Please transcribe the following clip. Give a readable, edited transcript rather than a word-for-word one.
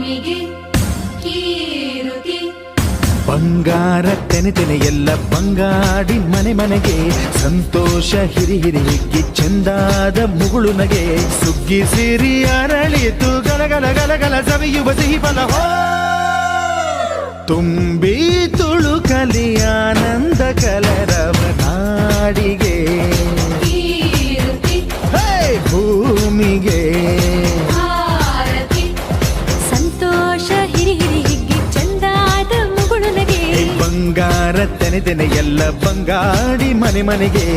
ಭೂಮಿಗೆ ಕೀರುತಿ ಬಂಗಾರ ತೆನೆ ತೆನೆ ಎಲ್ಲ ಬಂಗಾಡಿ ಮನೆ ಮನೆಗೆ ಸಂತೋಷ ಹಿರಿ ಹಿರಿ ಹಿಗ್ಗಿ ಚಂದಾದ ಮುಗುಳು ನಗೆ ಸುಗ್ಗಿ ಸಿರಿ ಅರಳಿತು ಗಲಗಲ ಗಲಗಲ ಸವಿಯುವ ಸಿಹಿ ಫಲ ಹೋ ತುಂಬಿ ತುಳುಕಲಿ ಆನಂದ ಕಲರವ ನಾಡಿಗೆ ಕೀರುತಿ ಹೇ ಭೂಮಿಗೆ ಭಾರತಿ ಸಂತೋಷ ಹಿರಿ ಹಿರಿ ಹಿಗ್ಗಿ ಚಂದಾದ ಮುಗುಳು ನಗೆ ಬಂಗಾರ ತೆನೆ ತೆನೆ ಎಲ್ಲ ಬಂಗಾಡಿ ಮನೆ ಮನೆಗೆ